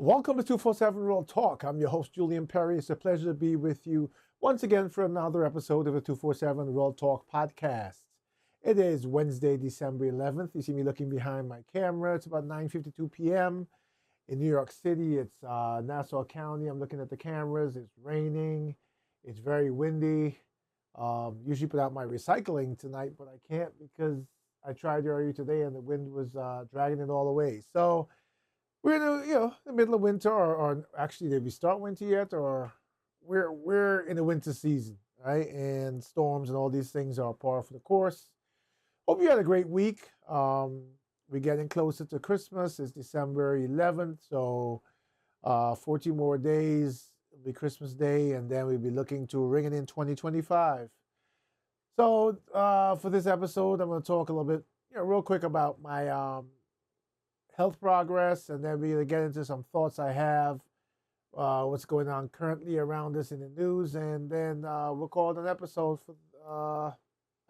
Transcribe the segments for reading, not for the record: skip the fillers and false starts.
Welcome to 247 Real Talk. I'm your host, Julian Perry. It's a pleasure to be with you once again for another episode of the 247 Real Talk podcast. It is Wednesday, December 11th. You see me looking behind my camera. It's about 9:52 p.m. in New York City. It's Nassau County. I'm looking at the cameras. It's raining. It's very windy. Usually put out my recycling tonight, but I can't because I tried earlier today and the wind was dragging it all away. So we're in the middle of winter, or actually, did we start winter yet? Or we're in the winter season, right? And storms and all these things are par for the course. Hope you had a great week. We're getting closer to Christmas. It's December 11th, so 14 more days. It'll be Christmas Day, and then we'll be looking to ring it in 2025. So for this episode, I'm going to talk a little bit, real quick about my health progress, and then we'll get into some thoughts I have, what's going on currently around us in the news, and then we'll call it an episode. I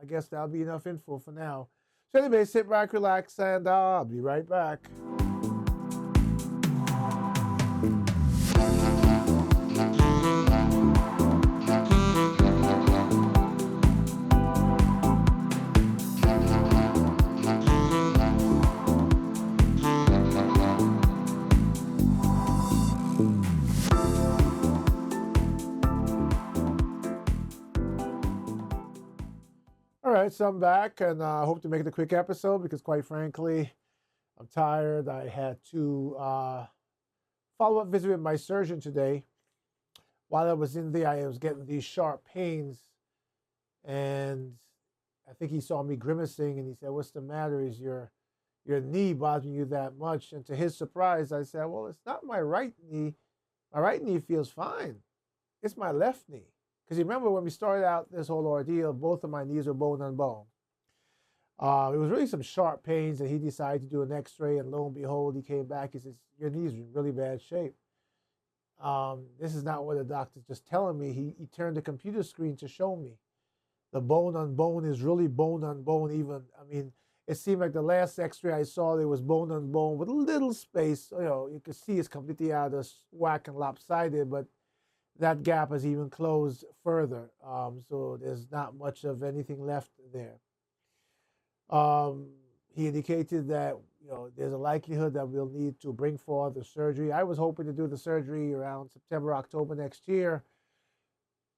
guess that'll be enough info for now. So anyway, sit back, relax, and I'll be right back. All right, so I'm back, and I hope to make it a quick episode because, quite frankly, I'm tired. I had to follow-up visit with my surgeon today. While I was in there, I was getting these sharp pains, and I think he saw me grimacing, and he said, "What's the matter? Is your knee bothering you that much?" And to his surprise, I said, "Well, it's not my right knee. My right knee feels fine. It's my left knee." Because you remember when we started out this whole ordeal, both of my knees were bone on bone. It was really some sharp pains, and he decided to do an x-ray, and lo and behold, he came back. He says, "Your knee's in really bad shape." This is not what the doctor's just telling me. He turned the computer screen to show me. The bone on bone is really bone on bone even. I mean, it seemed like the last x-ray I saw, there was bone on bone with a little space. You could see it's completely out of whack and lopsided, but that gap has even closed further. So there's not much of anything left there. He indicated that there's a likelihood that we'll need to bring forward the surgery. I was hoping to do the surgery around September, October next year.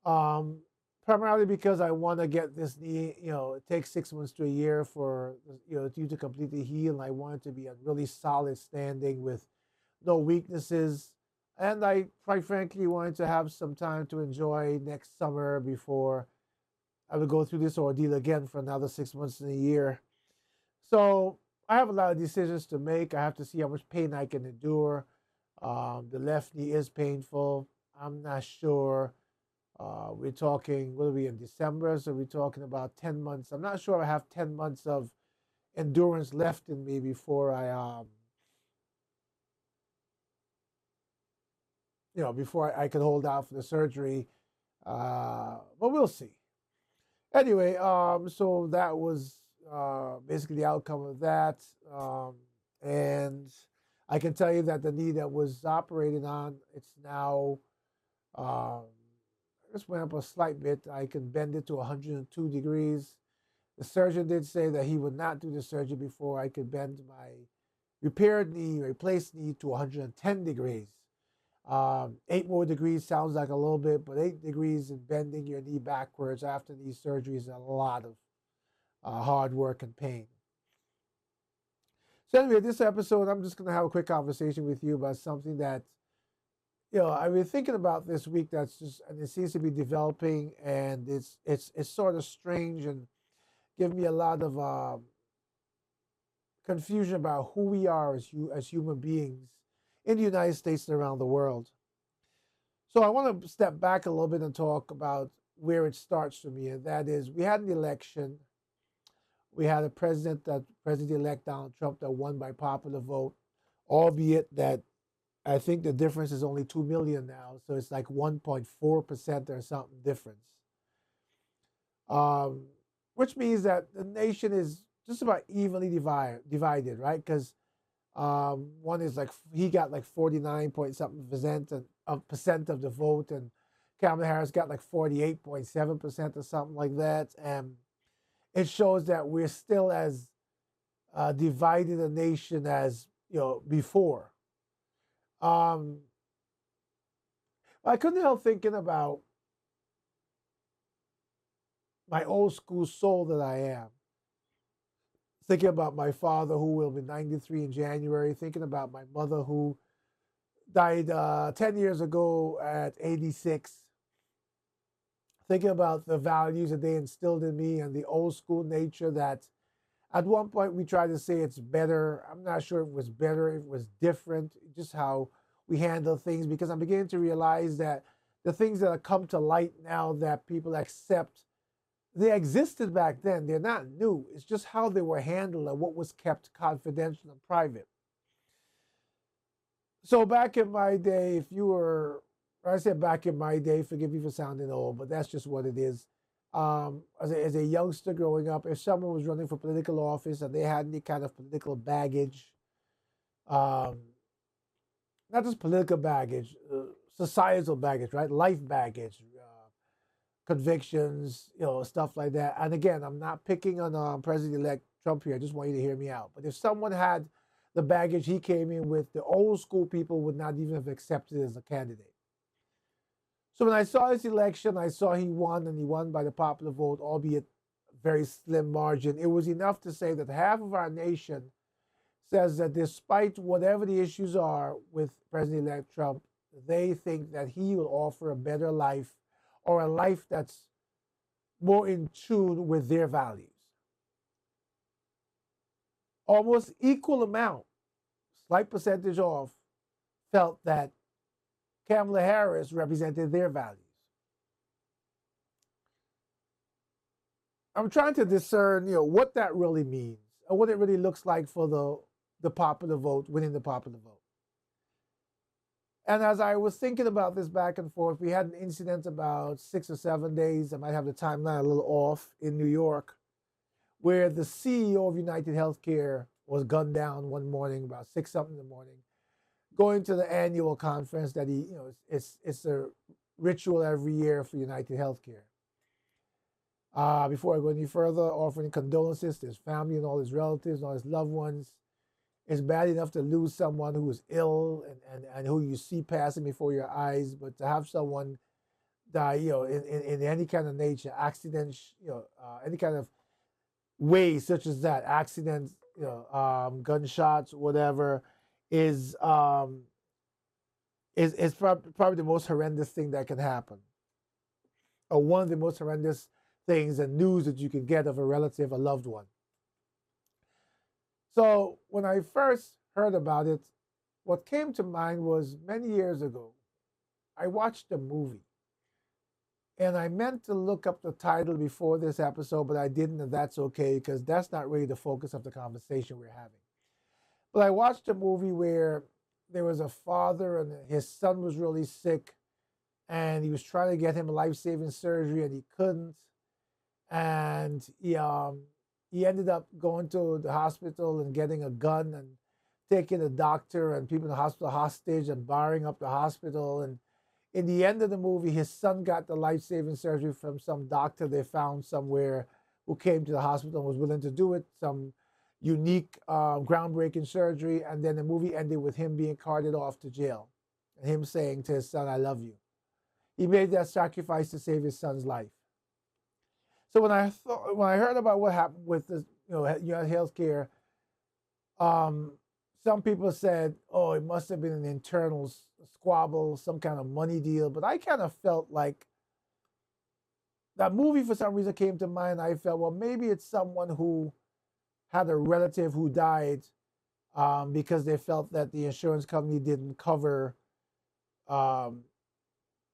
Primarily because I want to get this knee, it takes 6 months to a year for you to completely heal. And I want it to be a really solid standing with no weaknesses. And I, quite frankly, wanted to have some time to enjoy next summer before I would go through this ordeal again for another 6 months in a year. So I have a lot of decisions to make. I have to see how much pain I can endure. The left knee is painful. I'm not sure. We're talking, what are we in December? So we're talking about 10 months. I'm not sure I have 10 months of endurance left in me before I could hold out for the surgery. But we'll see. Anyway, so that was basically the outcome of that. And I can tell you that the knee that was operated on, it's now just went up a slight bit. I can bend it to 102 degrees. The surgeon did say that he would not do the surgery before I could bend my replaced knee to 110 degrees. 8 more degrees sounds like a little bit, but 8 degrees in bending your knee backwards after these surgeries is a lot of hard work and pain. So anyway, this episode, I'm just going to have a quick conversation with you about something that, I've been thinking about this week. And it seems to be developing, and it's sort of strange and give me a lot of confusion about who we are as human beings in the United States and around the world. So I want to step back a little bit and talk about where it starts for me, and that is we had an election. We had a President-elect Donald Trump that won by popular vote, albeit that I think the difference is only 2 million now, so it's like 1.4% or something difference. Which means that the nation is just about evenly divided, right? Because One is like he got like 49 point something percent of the vote, and Kamala Harris got like 48.7% or something like that. And it shows that we're still as divided a nation as before. Um, I couldn't help thinking about my old school soul that I am. Thinking about my father, who will be 93 in January. Thinking about my mother, who died 10 years ago at 86. Thinking about the values that they instilled in me and the old school nature that at one point we tried to say it's better. I'm not sure if it was better, if it was different, just how we handle things, because I'm beginning to realize that the things that have come to light now that people accept, they existed back then. They're not new. It's just how they were handled and what was kept confidential and private. So back in my day, if you were, I said back in my day, forgive me for sounding old, but that's just what it is. As a youngster growing up, if someone was running for political office and they had any kind of political baggage, um, not just political baggage, societal baggage, right? Life baggage, convictions, stuff like that. And again, I'm not picking on President-elect Trump here. I just want you to hear me out. But if someone had the baggage he came in with, the old school people would not even have accepted as a candidate. So when I saw his election, I saw he won, and he won by the popular vote, albeit very slim margin. It was enough to say that half of our nation says that despite whatever the issues are with President-elect Trump, they think that he will offer a better life, or a life that's more in tune with their values. Almost equal amount, slight percentage off, felt that Kamala Harris represented their values. I'm trying to discern, what that really means, and what it really looks like for the popular vote, winning the popular vote. And as I was thinking about this back and forth, we had an incident about 6 or 7 days, I might have the timeline a little off, in New York, where the CEO of United Healthcare was gunned down one morning about 6 something in the morning, going to the annual conference that it's a ritual every year for United Healthcare. Before I go any further, offering condolences to his family and all his relatives and all his loved ones. It's bad enough to lose someone who is ill and who you see passing before your eyes, but to have someone die, in any kind of nature, accidents, any kind of way such as that, accidents, gunshots, whatever, is probably the most horrendous thing that can happen, or one of the most horrendous things and news that you can get of a relative, a loved one. So when I first heard about it, what came to mind was many years ago, I watched a movie. And I meant to look up the title before this episode, but I didn't, and that's okay, because that's not really the focus of the conversation we're having. But I watched a movie where there was a father and his son was really sick, and he was trying to get him a life-saving surgery, and he couldn't. And he ended up going to the hospital and getting a gun and taking the doctor and people in the hospital hostage and barring up the hospital. And in the end of the movie, his son got the life-saving surgery from some doctor they found somewhere who came to the hospital and was willing to do it, some unique, groundbreaking surgery. And then the movie ended with him being carted off to jail and him saying to his son, "I love you." He made that sacrifice to save his son's life. So when I heard about what happened with this, healthcare, some people said, "Oh, it must have been an internal squabble, some kind of money deal." But I kind of felt like that movie, for some reason, came to mind. I felt, well, maybe it's someone who had a relative who died because they felt that the insurance company didn't cover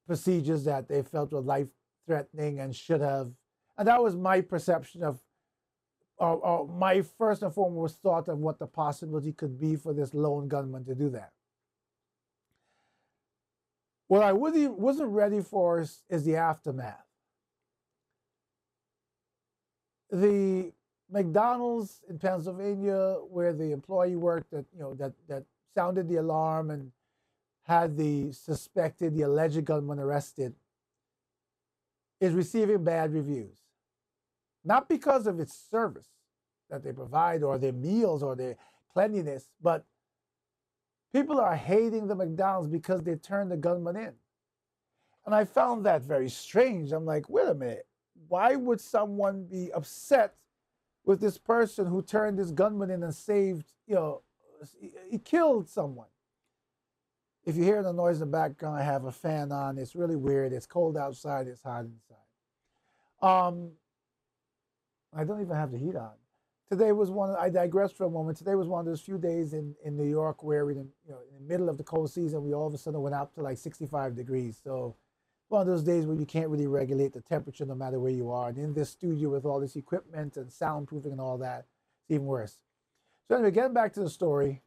procedures that they felt were life-threatening and should have. And that was my perception of, my first and foremost thought of what the possibility could be for this lone gunman to do that. What I wasn't ready for is the aftermath. The McDonald's in Pennsylvania, where the employee worked, that sounded the alarm and had the alleged gunman arrested, is receiving bad reviews. Not because of its service that they provide or their meals or their cleanliness, but people are hating the McDonald's because they turned the gunman in. And I found that very strange. I'm like, wait a minute. Why would someone be upset with this person who turned this gunman in and saved, he killed someone? If you hear the noise in the background, I have a fan on. It's really weird. It's cold outside. It's hot inside. I don't even have the heat on. Today was I digress for a moment. Today was one of those few days in New York where in the middle of the cold season, we all of a sudden went up to like 65 degrees. So one of those days where you can't really regulate the temperature no matter where you are. And in this studio with all this equipment and soundproofing and all that, it's even worse. So anyway, getting back to the story,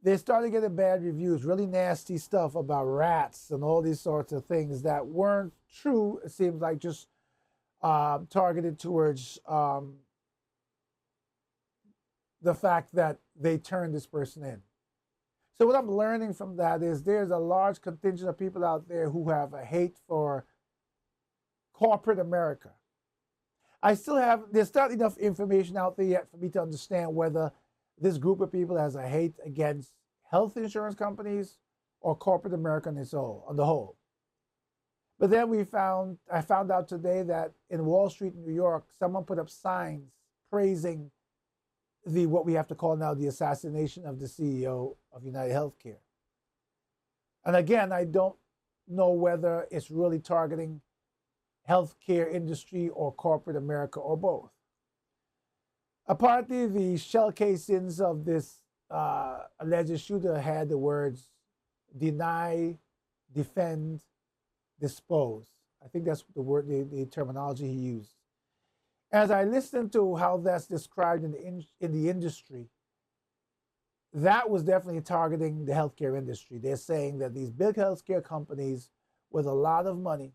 they started getting bad reviews, really nasty stuff about rats and all these sorts of things that weren't true. It seems like just targeted towards the fact that they turned this person in. So what I'm learning from that is there's a large contingent of people out there who have a hate for corporate America. There's not enough information out there yet for me to understand whether this group of people has a hate against health insurance companies or corporate America on the whole. But then I found out today that in Wall Street, New York, someone put up signs praising what we have to call now the assassination of the CEO of United Healthcare. And again, I don't know whether it's really targeting healthcare industry or corporate America or both. Apparently, the shell casings of this alleged shooter had the words deny, defend, dispose. I think that's the word, the terminology he used. As I listened to how that's described in the industry, that was definitely targeting the healthcare industry. They're saying that these big healthcare companies with a lot of money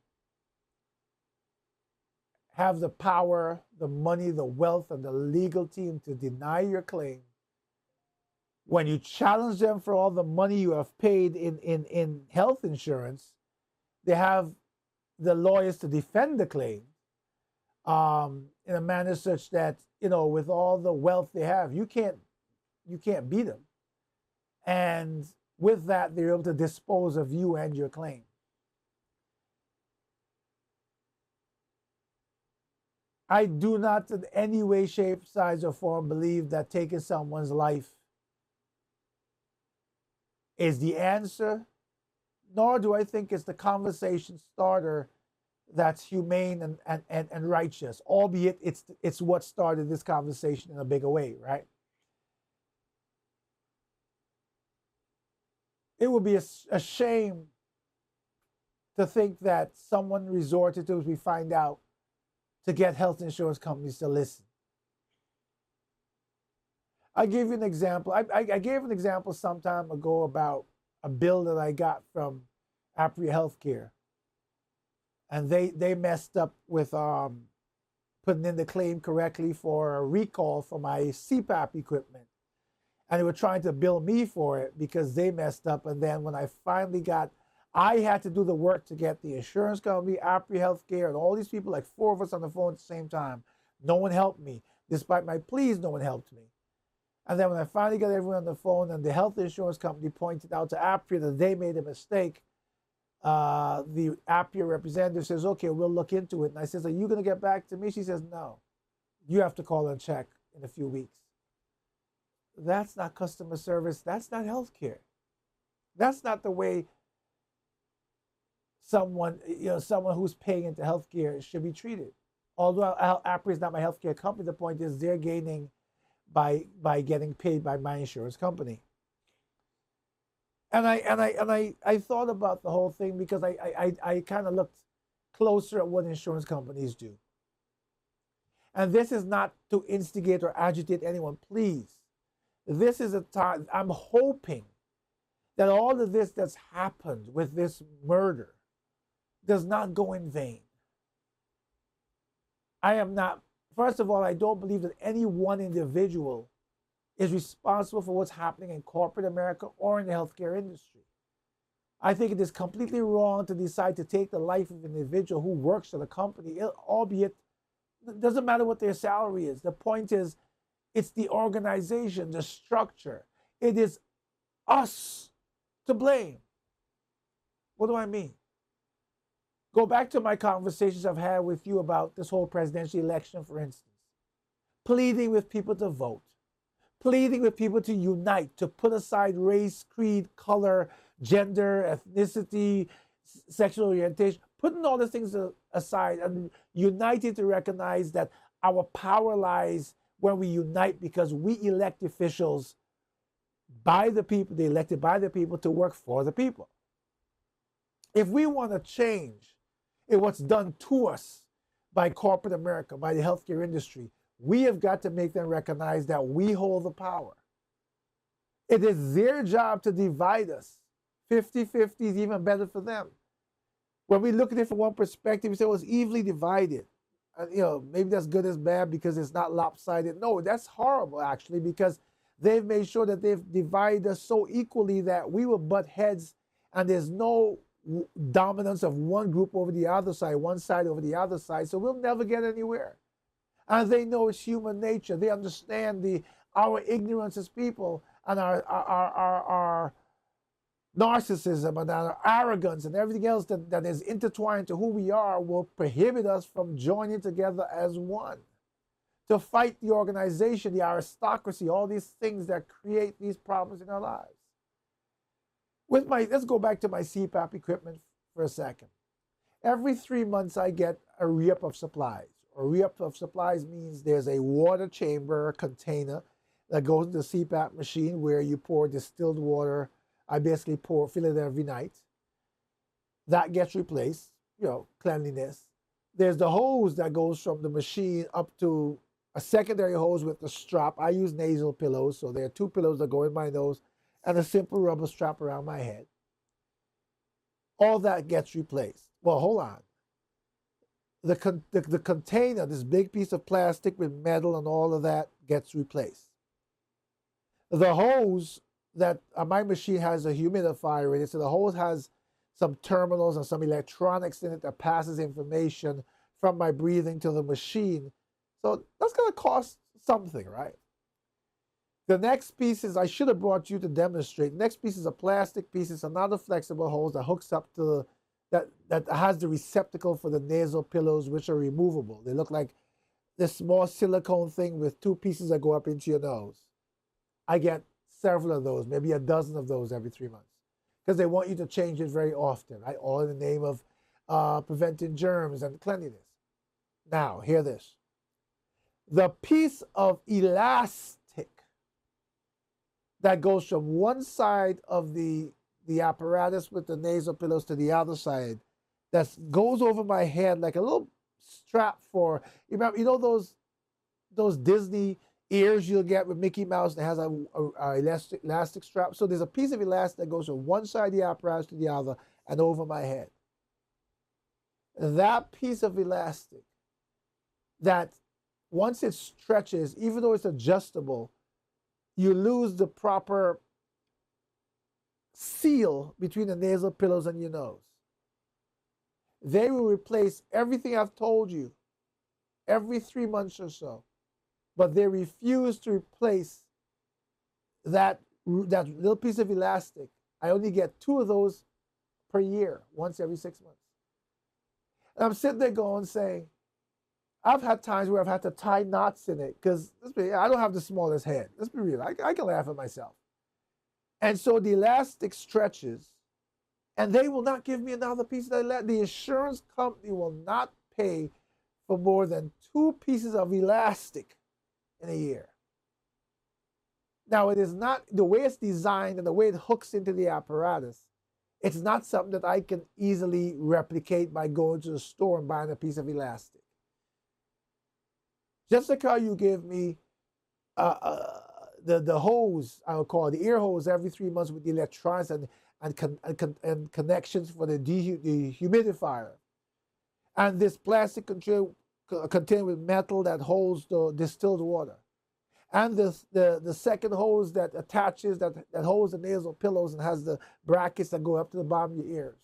have the power, the money, the wealth, and the legal team to deny your claim. When you challenge them for all the money you have paid in health insurance, they have the lawyers to defend the claim in a manner such that, with all the wealth they have, you can't beat them. And with that, they're able to dispose of you and your claim. I do not in any way, shape, size, or form believe that taking someone's life is the answer, nor do I think it's the conversation starter that's humane and righteous, albeit it's what started this conversation in a bigger way, right? It would be a shame to think that someone resorted to, as we find out, to get health insurance companies to listen. I give you an example. I gave an example some time ago about a bill that I got from Apria Healthcare. And they messed up with putting in the claim correctly for a recall for my CPAP equipment. And they were trying to bill me for it because they messed up. And then when I finally I had to do the work to get the insurance company, Apria Healthcare, and all these people, like 4 of us on the phone at the same time. No one helped me. Despite my pleas, no one helped me. And then when I finally got everyone on the phone and the health insurance company pointed out to Apria that they made a mistake, the Apria representative says, okay, we'll look into it. And I says, are you going to get back to me? She says, no. You have to call and check in a few weeks. That's not customer service. That's not healthcare. That's not the way someone who's paying into healthcare should be treated. Although Apria is not my healthcare company, the point is they're gaining by getting paid by my insurance company. And I thought about the whole thing because I kind of looked closer at what insurance companies do. And this is not to instigate or agitate anyone, please. This is a time, I'm hoping that all of this that's happened with this murder does not go in vain. I am not First of all, I don't believe that any one individual is responsible for what's happening in corporate America or in the healthcare industry. I think it is completely wrong to decide to take the life of an individual who works for the company, albeit it doesn't matter what their salary is. The point is, it's the organization, the structure. It is us to blame. What do I mean? Go back to my conversations I've had with you about this whole presidential election, for instance. Pleading with people to vote, pleading with people to unite, to put aside race, creed, color, gender, ethnicity, sexual orientation, putting all these things aside and uniting to recognize that our power lies when we unite because we elect officials by the people, they elected by the people to work for the people. If we want to change in what's done to us by corporate America, by the healthcare industry, we have got to make them recognize that we hold the power. It is their job to divide us. 50-50 is even better for them. When we look at it from one perspective, we say, well, it's evenly divided. Maybe that's good as bad because it's not lopsided. No, that's horrible, actually, because they've made sure that they've divided us so equally that we will butt heads and there's no dominance of one group over the other side, one side over the other side. So we'll never get anywhere. And they know it's human nature. They understand our ignorance as people and our narcissism and our arrogance and everything else that is intertwined to who we are will prohibit us from joining together as one to fight the organization, the aristocracy, all these things that create these problems in our lives. Let's go back to my CPAP equipment for a second. Every 3 months I get a re-up of supplies. A re-up of supplies means there's a water chamber container that goes in the CPAP machine where you pour distilled water. I basically fill it every night. That gets replaced, cleanliness. There's the hose that goes from the machine up to a secondary hose with the strap. I use nasal pillows, so there are 2 pillows that go in my nose and a simple rubber strap around my head. All that gets replaced. Well, hold on. The container, this big piece of plastic with metal and all of that, gets replaced. The hose that my machine has a humidifier in it, so the hose has some terminals and some electronics in it that passes information from my breathing to the machine. So that's going to cost something, right? The next piece is, I should have brought you to demonstrate. The next piece is a plastic piece. It's another flexible hose that hooks up to that has the receptacle for the nasal pillows, which are removable. They look like this small silicone thing with 2 pieces that go up into your nose. I get several of those, maybe a dozen of those every 3 months, because they want you to change it very often, right? All in the name of preventing germs and cleanliness. Now, hear this. The piece of elastic that goes from one side of the apparatus with the nasal pillows to the other side, that goes over my head like a little strap for, those Disney ears you'll get with Mickey Mouse that has a elastic strap. So there's a piece of elastic that goes from one side of the apparatus to the other and over my head. That piece of elastic, that once it stretches, even though it's adjustable, you lose the proper seal between the nasal pillows and your nose. They will replace everything I've told you every 3 months or so, but they refuse to replace that little piece of elastic. I only get 2 of those per year, once every 6 months. And I'm sitting there saying, I've had times where I've had to tie knots in it because I don't have the smallest head. Let's be real. I can laugh at myself. And so the elastic stretches, and they will not give me another piece of that. The insurance company will not pay for more than 2 pieces of elastic in a year. Now, it is not, the way it's designed and the way it hooks into the apparatus, it's not something that I can easily replicate by going to the store and buying a piece of elastic. Just like how you give me the hose, I would call it, the ear hose every 3 months with the electronics and connections for the dehumidifier. And this plastic contained with metal that holds the distilled water, and the second hose that attaches that holds the nasal pillows and has the brackets that go up to the bottom of your ears.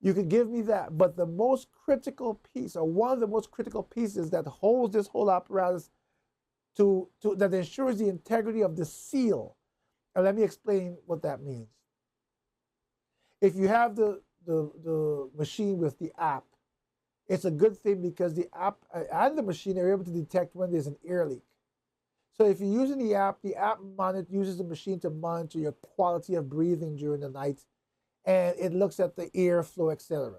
You can give me that, but the most critical piece, or one of the most critical pieces that holds this whole apparatus that ensures the integrity of the seal. And let me explain what that means. If you have the machine with the app, it's a good thing because the app and the machine are able to detect when there's an ear leak. So if you're using the app uses the machine to monitor your quality of breathing during the night, and it looks at the airflow, etc.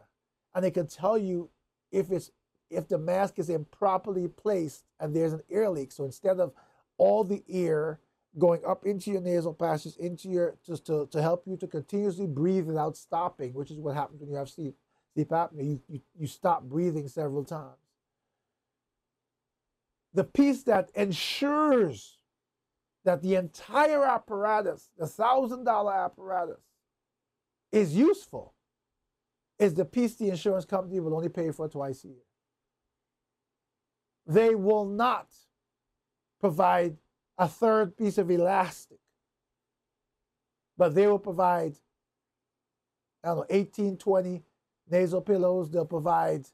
And it can tell you if the mask is improperly placed and there's an ear leak. So instead of all the air going up into your nasal passages, into your just to help you to continuously breathe without stopping, which is what happens when you have sleep apnea. You stop breathing several times. The piece that ensures that the entire apparatus, the $1,000 apparatus, is useful is the piece the insurance company will only pay for twice a year. They will not provide a third piece of elastic, but they will provide, 18, 20 nasal pillows. They'll provide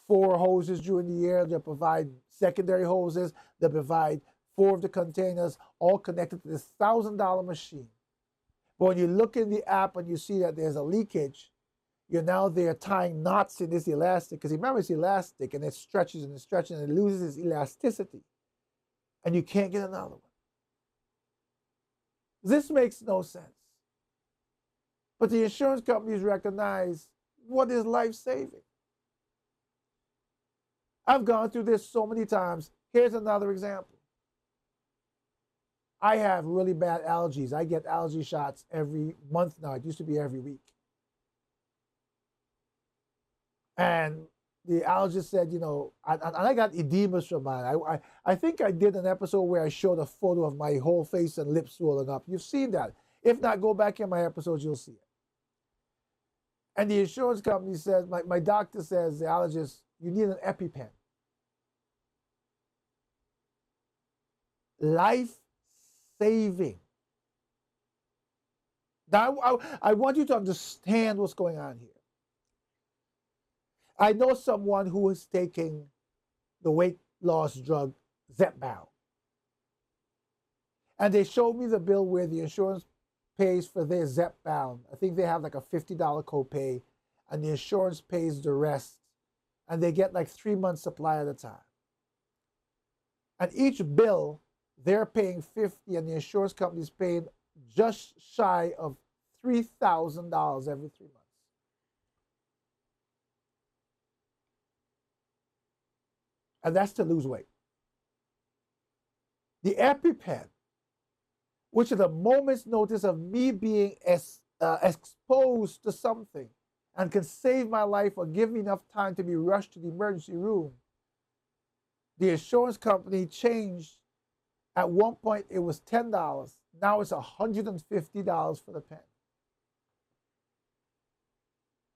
4 hoses during the year. They'll provide secondary hoses. They'll provide 4 of the containers, all connected to this $1,000 machine. But when you look in the app and you see that there's a leakage, you're now there tying knots in this elastic, because remember it's elastic and it stretches and it stretches and it loses its elasticity. And you can't get another one. This makes no sense. But the insurance companies recognize what is life-saving. I've gone through this so many times. Here's another example. I have really bad allergies. I get allergy shots every month now. It used to be every week. And the allergist said, I got edemas from mine. I think I did an episode where I showed a photo of my whole face and lips swollen up. You've seen that. If not, go back in my episodes, you'll see it. And the insurance company says, my doctor says, the allergist, you need an EpiPen. Life-saving. Now, I want you to understand what's going on here. I know someone who is taking the weight loss drug Zepbound. And they showed me the bill where the insurance pays for their Zepbound. I think they have like a $50 copay, and the insurance pays the rest. And they get like 3 months supply at a time. And each bill, they're paying $50, and the insurance company is paying just shy of $3,000 every 3 months. And that's to lose weight. The EpiPen, which is a moment's notice of me being exposed to something and can save my life or give me enough time to be rushed to the emergency room, the insurance company changed. At one point, it was $10. Now it's $150 for the pen.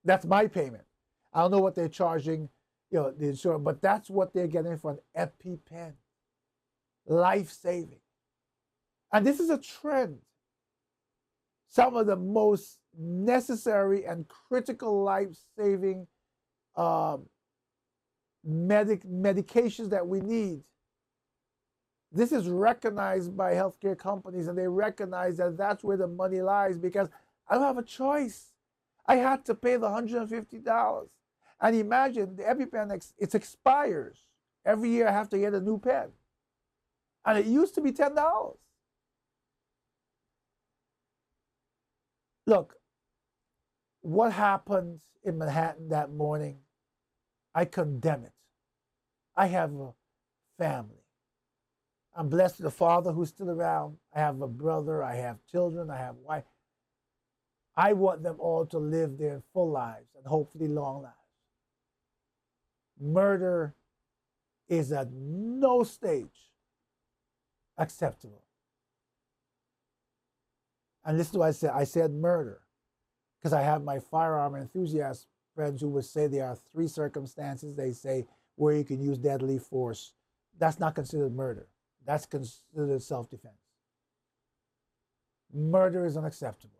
That's my payment. I don't know what they're charging, the insurance, but that's what they're getting for an EpiPen. Life-saving. And this is a trend. Some of the most necessary and critical life-saving medications that we need. This is recognized by healthcare companies, and they recognize that that's where the money lies, because I don't have a choice. I had to pay the $150. And imagine the EpiPen, it expires. Every year I have to get a new pen. And it used to be $10. Look, what happened in Manhattan that morning, I condemn it. I have a family. I'm blessed with a father who's still around. I have a brother. I have children. I have a wife. I want them all to live their full lives and hopefully long lives. Murder is at no stage acceptable. And this is why I said murder, because I have my firearm enthusiast friends who would say there are 3 circumstances. They say where you can use deadly force. That's not considered murder. That's considered self-defense. Murder is unacceptable.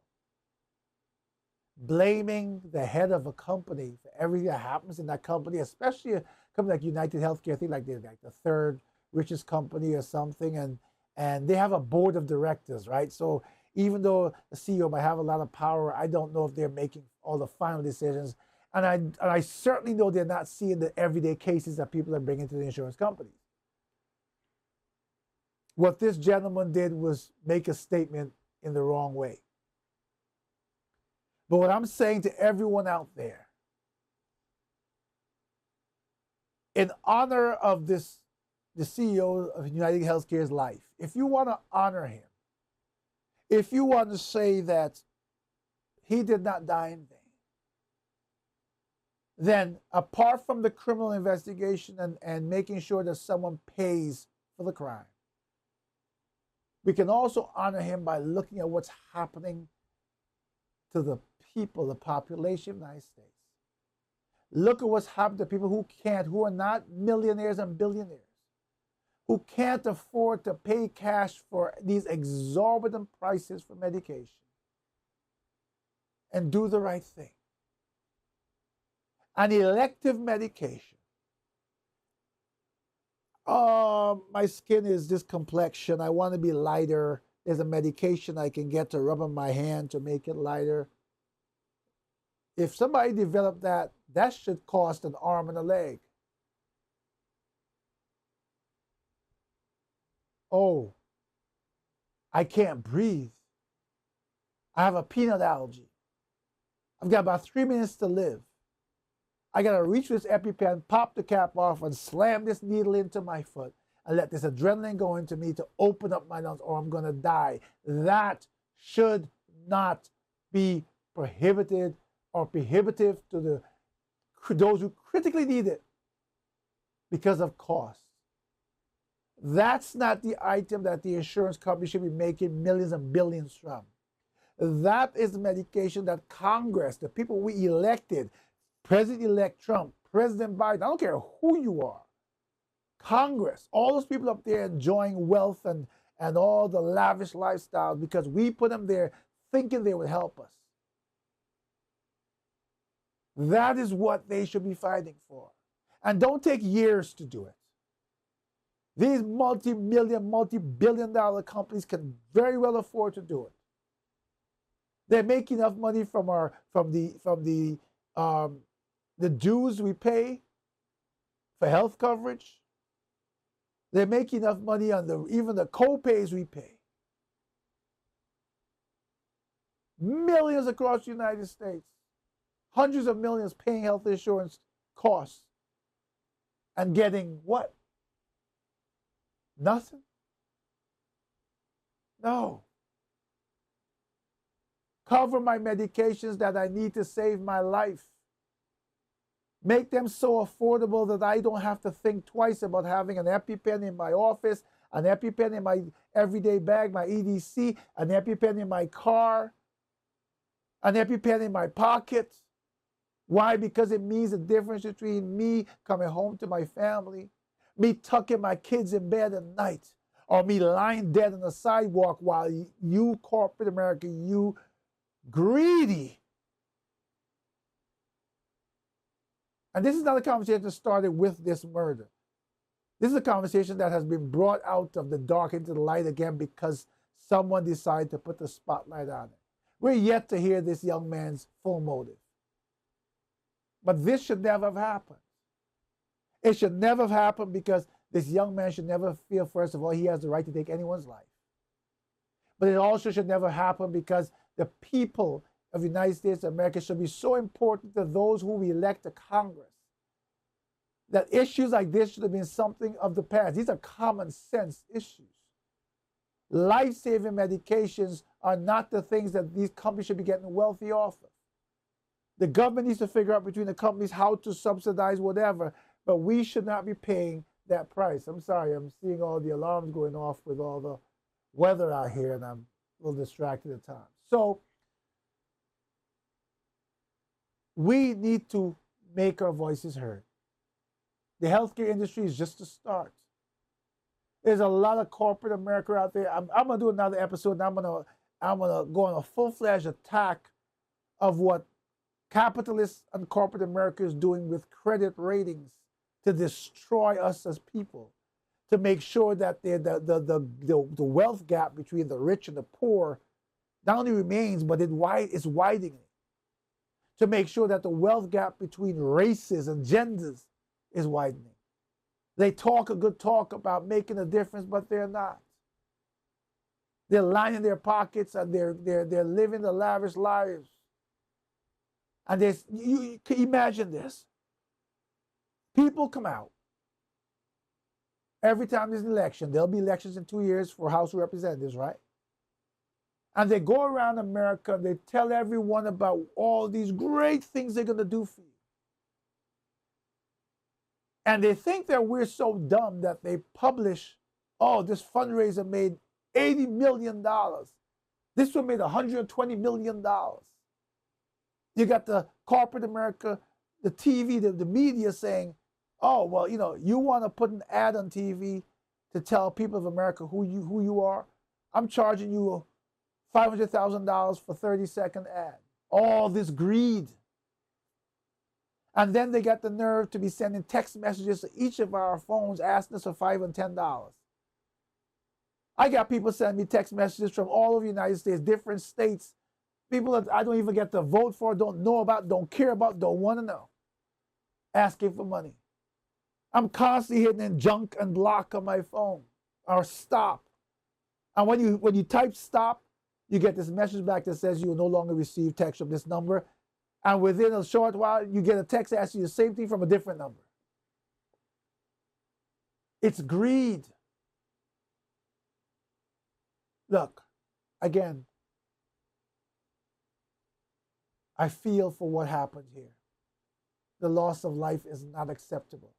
Blaming the head of a company for everything that happens in that company, especially a company like United Healthcare, I think like they're like the third richest company or something, and they have a board of directors, right? So even though the CEO might have a lot of power, I don't know if they're making all the final decisions. And I certainly know they're not seeing the everyday cases that people are bringing to the insurance companies. What this gentleman did was make a statement in the wrong way. But what I'm saying to everyone out there, in honor of the CEO of United Healthcare's life, if you want to honor him, if you want to say that he did not die in vain, then apart from the criminal investigation and making sure that someone pays for the crime, we can also honor him by looking at what's happening to the people, the population of the United States. Look at what's happened to people who are not millionaires and billionaires, who can't afford to pay cash for these exorbitant prices for medication and do the right thing. An elective medication. My skin is this complexion. I want to be lighter. There's a medication I can get to rub on my hand to make it lighter. If somebody developed that, that should cost an arm and a leg. Oh, I can't breathe. I have a peanut allergy. I've got about 3 minutes to live. I gotta reach this EpiPen, pop the cap off, and slam this needle into my foot and let this adrenaline go into me to open up my lungs, or I'm gonna die. That should not be prohibited or prohibitive to those who critically need it because of cost. That's not the item that the insurance company should be making millions and billions from. That is the medication that Congress, the people we elected, President-elect Trump, President Biden, I don't care who you are, Congress, all those people up there enjoying wealth and all the lavish lifestyles because we put them there thinking they would help us. That is what they should be fighting for. And don't take years to do it. These multi-million, multi-billion-dollar companies can very well afford to do it. They make enough money from the dues we pay for health coverage. They make enough money on even the co-pays we pay. Millions across the United States. Hundreds of millions paying health insurance costs and getting what? Nothing? No. Cover my medications that I need to save my life. Make them so affordable that I don't have to think twice about having an EpiPen in my office, an EpiPen in my everyday bag, my EDC, an EpiPen in my car, an EpiPen in my pocket. Why? Because it means the difference between me coming home to my family, me tucking my kids in bed at night, or me lying dead on the sidewalk while you, corporate America, you greedy. And this is not a conversation that started with this murder. This is a conversation that has been brought out of the dark into the light again because someone decided to put the spotlight on it. We're yet to hear this young man's full motive. But this should never have happened. It should never have happened because this young man should never feel, first of all, he has the right to take anyone's life. But it also should never happen because the people of the United States of America should be so important to those who we elect to Congress that issues like this should have been something of the past. These are common sense issues. Life-saving medications are not the things that these companies should be getting wealthy off of. The government needs to figure out between the companies how to subsidize whatever, but we should not be paying that price. I'm sorry, I'm seeing all the alarms going off with all the weather out here, and I'm a little distracted at times. So we need to make our voices heard. The healthcare industry is just the start. There's a lot of corporate America out there. I'm gonna do another episode, and I'm gonna go on a full-fledged attack of what capitalist and corporate America is doing with credit ratings to destroy us as people, to make sure that the wealth gap between the rich and the poor not only remains, but it's widening. To make sure that the wealth gap between races and genders is widening. They talk a good talk about making a difference, but they're not. They're lining their pockets and they're living the lavish lives. And you can imagine this. People come out. Every time there's an election, there'll be elections in 2 years for House of Representatives, right? And they go around America and they tell everyone about all these great things they're going to do for you. And they think that we're so dumb that they publish, oh, this fundraiser made $80 million. This one made $120 million. You got the corporate America, the TV, the media saying, oh, well, you want to put an ad on TV to tell people of America who you are? I'm charging you $500,000 for 30-second ad. All this greed. And then they got the nerve to be sending text messages to each of our phones asking us for $5 and $10. I got people sending me text messages from all over the United States, different states, people that I don't even get to vote for, don't know about, don't care about, don't want to know, asking for money. I'm constantly hitting in junk and block on my phone or stop. And when you type stop, you get this message back that says you will no longer receive text from this number. And within a short while, you get a text asking you the same thing from a different number. It's greed. Look, again, I feel for what happened here. The loss of life is not acceptable.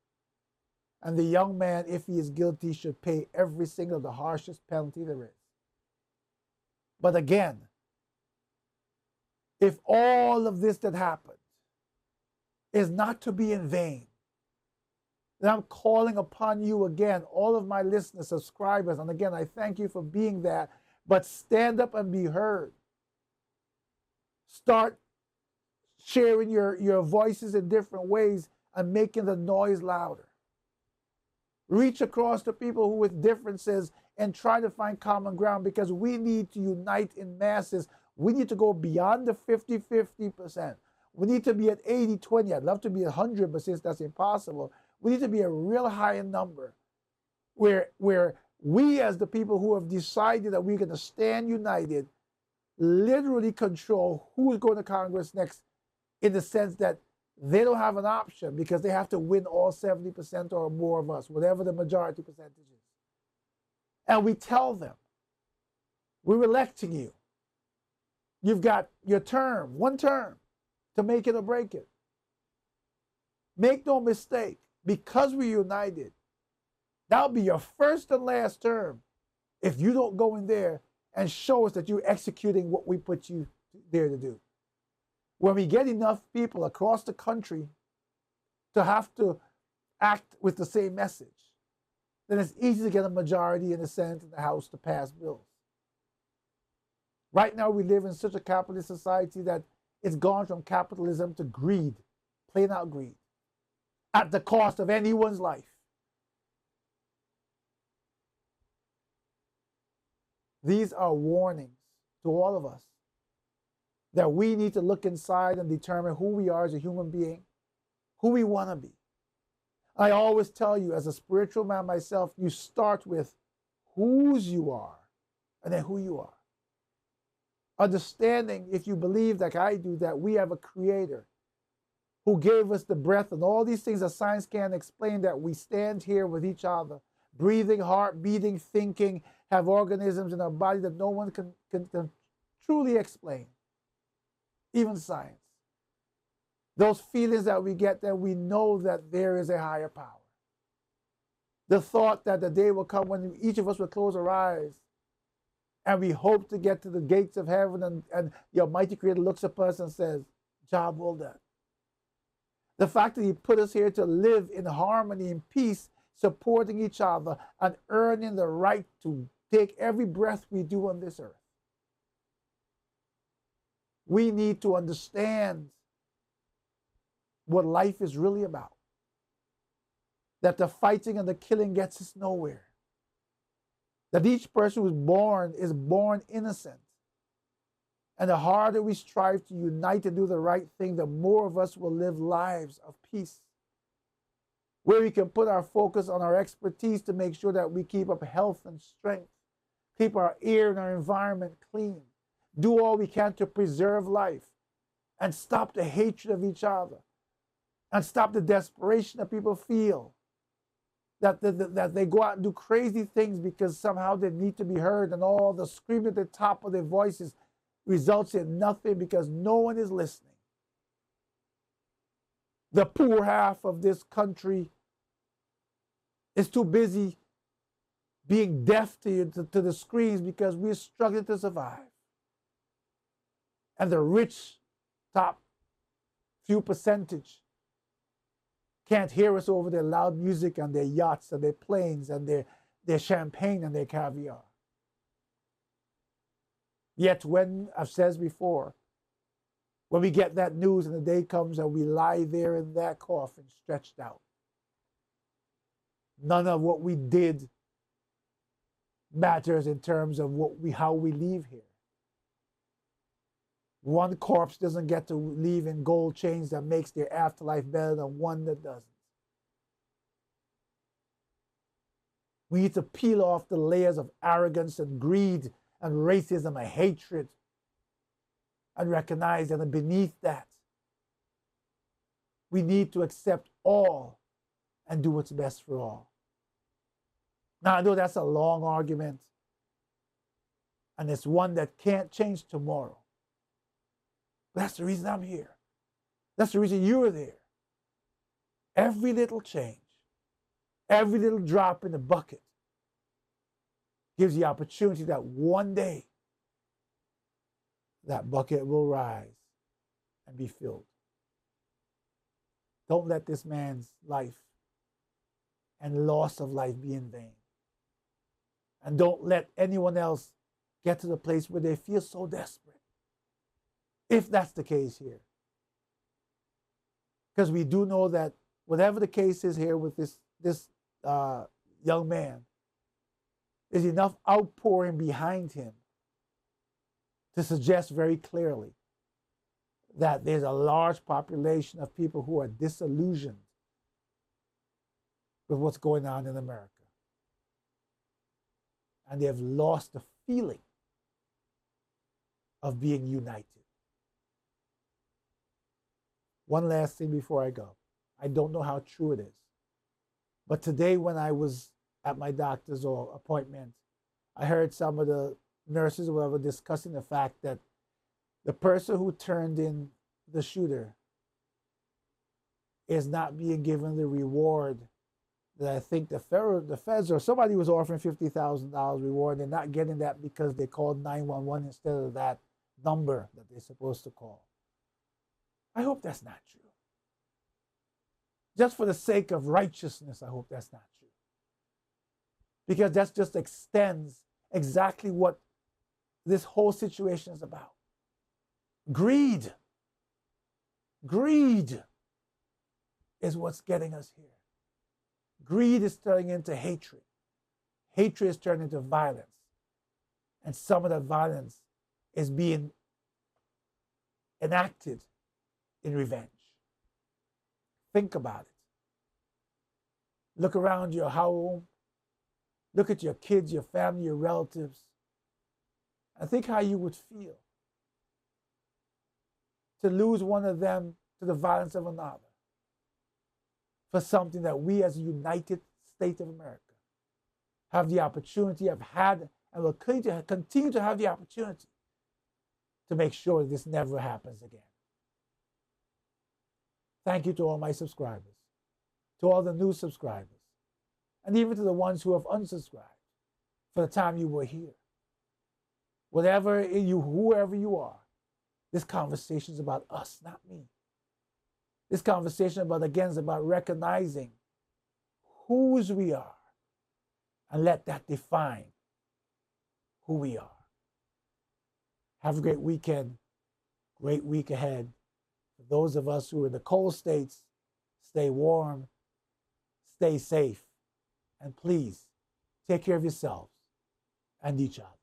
And the young man, if he is guilty, should pay every single, the harshest penalty there is. But again, if all of this that happened is not to be in vain, then I'm calling upon you again, all of my listeners, subscribers, and again, I thank you for being there, but stand up and be heard. Start sharing your voices in different ways and making the noise louder. Reach across to people who with differences and try to find common ground, because we need to unite in masses. We need to go beyond the 50-50%. We need to be at 80-20. I'd love to be at 100, but since that's impossible, we need to be a real high number where we as the people who have decided that we're going to stand united literally control who's going to Congress next, in the sense that they don't have an option because they have to win all 70% or more of us, whatever the majority percentage is. And we tell them, we're electing you. You've got your term, one term, to make it or break it. Make no mistake, because we're united, that'll be your first and last term if you don't go in there and show us that you're executing what we put you there to do. When we get enough people across the country to have to act with the same message, then it's easy to get a majority in the Senate and the House to pass bills. Right now, we live in such a capitalist society that it's gone from capitalism to greed, plain out greed, at the cost of anyone's life. These are warnings to all of us that we need to look inside and determine who we are as a human being, who we want to be. I always tell you, as a spiritual man myself, you start with whose you are and then who you are. Understanding, if you believe like I do, that we have a creator who gave us the breath and all these things that science can't explain, that we stand here with each other, breathing, heart beating, thinking, have organisms in our body that no one can truly explain, even science. Those feelings that we get, that we know that there is a higher power. The thought that the day will come when each of us will close our eyes and we hope to get to the gates of heaven, and the Almighty Creator looks at us and says, job well done. The fact that He put us here to live in harmony and peace, supporting each other and earning the right to take every breath we do on this earth. We need to understand what life is really about. That the fighting and the killing gets us nowhere. That each person who's born is born innocent. And the harder we strive to unite and do the right thing, the more of us will live lives of peace, where we can put our focus on our expertise to make sure that we keep up health and strength, keep our air and our environment clean, do all we can to preserve life, and stop the hatred of each other, and stop the desperation that people feel, that they go out and do crazy things because somehow they need to be heard, and all the screaming at the top of their voices results in nothing because no one is listening. The poor half of this country is too busy being deaf to the screens because we're struggling to survive. And the rich, top few percentage can't hear us over their loud music and their yachts and their planes and their champagne and their caviar. Yet when, I've said before, when we get that news and the day comes and we lie there in that coffin stretched out, none of what we did matters in terms of how we leave here. One corpse doesn't get to leave in gold chains that makes their afterlife better than one that doesn't. We need to peel off the layers of arrogance and greed and racism and hatred and recognize that beneath that, we need to accept all and do what's best for all. Now, I know that's a long argument, and it's one that can't change tomorrow. But that's the reason I'm here. That's the reason you're there. Every little change, every little drop in the bucket gives the opportunity that one day that bucket will rise and be filled. Don't let this man's life and loss of life be in vain. And don't let anyone else get to the place where they feel so desperate, if that's the case here. Because we do know that whatever the case is here with this young man, there's enough outpouring behind him to suggest very clearly that there's a large population of people who are disillusioned with what's going on in America. And they have lost the feeling of being united. One last thing before I go. I don't know how true it is, but today when I was at my doctor's appointment, I heard some of the nurses or whatever discussing the fact that the person who turned in the shooter is not being given the reward that I think the feds or somebody was offering $50,000 reward. They're not getting that because they called 911 instead of that number that they're supposed to call. I hope that's not true. Just for the sake of righteousness, I hope that's not true. Because that just extends exactly what this whole situation is about. Greed. Greed is what's getting us here. Greed is turning into hatred. Hatred is turning into violence. And some of that violence is being enacted in revenge. Think about it. Look around your home. Look at your kids, your family, your relatives, and think how you would feel to lose one of them to the violence of another for something that we as a United States of America have the opportunity, have had, and will continue to have the opportunity to make sure this never happens again. Thank you to all my subscribers, to all the new subscribers, and even to the ones who have unsubscribed for the time you were here. Whoever you are, this conversation is about us, not me. This conversation is about recognizing whose we are and let that define who we are. Have a great weekend, great week ahead. For those of us who are in the cold states, stay warm, stay safe, and please take care of yourselves and each other.